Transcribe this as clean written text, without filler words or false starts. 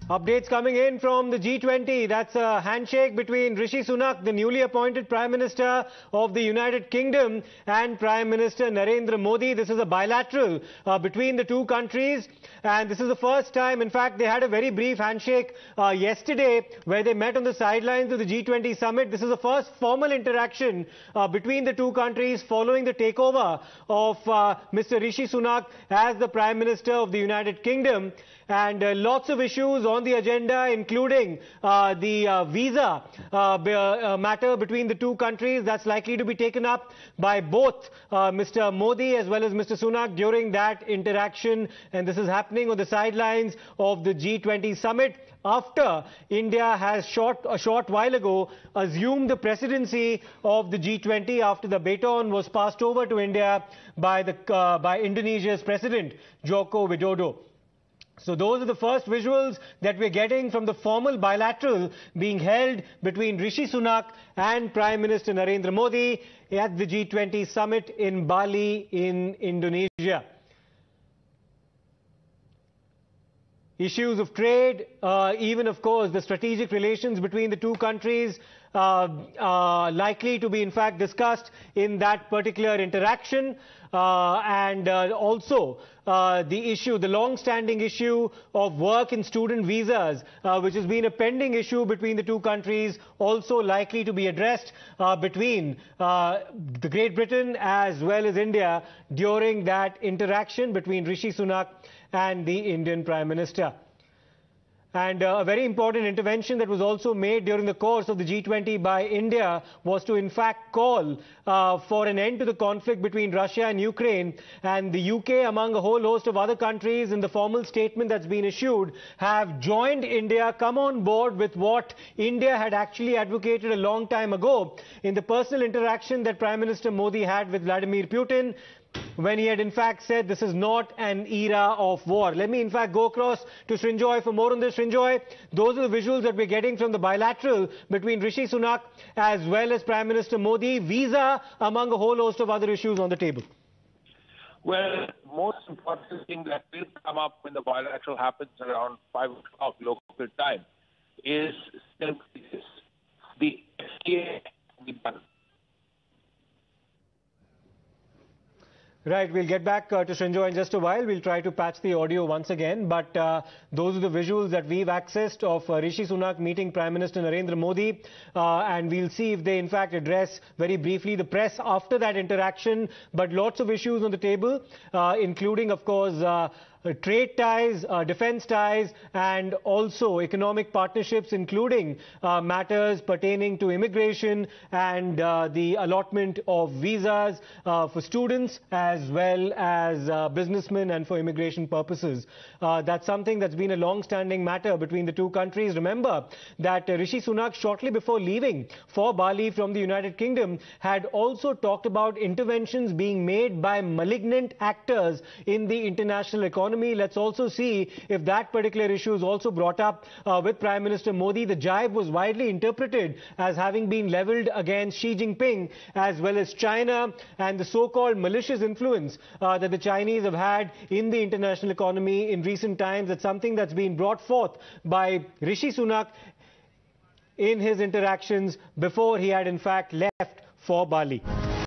Updates coming in from the G20. That's a handshake between Rishi Sunak, the newly appointed Prime Minister of the United Kingdom, and Prime Minister Narendra Modi. This is a bilateral between the two countries. And this is the first time, in fact, they had a very brief handshake yesterday where they met on the sidelines of the G20 Summit. This is the first formal interaction between the two countries following the takeover of Mr. Rishi Sunak as the Prime Minister of the United Kingdom. And lots of issues on the agenda, including the visa matter between the two countries. That's likely to be taken up by both Mr. Modi as well as Mr. Sunak during that interaction. And this is happening on the sidelines of the G20 Summit after India has a short while ago assumed the presidency of the G20 after the baton was passed over to India by Indonesia's President Joko Widodo. So those are the first visuals that we're getting from the formal bilateral being held between Rishi Sunak and Prime Minister Narendra Modi at the G20 Summit in Bali in Indonesia. Issues of trade, even of course the strategic relations between the two countries likely to be in fact discussed in that particular interaction, and also the long-standing issue of work and student visas, which has been a pending issue between the two countries, also likely to be addressed between the Great Britain as well as India during that interaction between Rishi Sunak and the Indian Prime Minister. And a very important intervention that was also made during the course of the G20 by India was to in fact call for an end to the conflict between Russia and Ukraine. And the UK, among a whole host of other countries, in the formal statement that's been issued, have joined India, come on board with what India had actually advocated a long time ago in the personal interaction that Prime Minister Modi had with Vladimir Putin, when he had in fact said this is not an era of war. Let me in fact go across to Srinjoy for more on this. Srinjoy, those are the visuals that we're getting from the bilateral between Rishi Sunak as well as Prime Minister Modi. Visa, among a whole host of other issues on the table. Well, most important thing that will come up when the bilateral happens around 5 o'clock local time is simply this: the FTA will be done. Right, we'll get back to Srinjoy in just a while. We'll try to patch the audio once again. But those are the visuals that we've accessed of Rishi Sunak meeting Prime Minister Narendra Modi. And we'll see if they in fact address very briefly the press after that interaction. But lots of issues on the table, including, of course, trade ties, defense ties, and also economic partnerships, including matters pertaining to immigration and the allotment of visas for students as well as businessmen and for immigration purposes. That's something that's been a long-standing matter between the two countries. Remember that Rishi Sunak, shortly before leaving for Bali from the United Kingdom, had also talked about interventions being made by malignant actors in the international economy. Let's also see if that particular issue is also brought up with Prime Minister Modi. The jibe was widely interpreted as having been leveled against Xi Jinping as well as China and the so-called malicious influence that the Chinese have had in the international economy in recent times. That's something that's been brought forth by Rishi Sunak in his interactions before he had in fact left for Bali.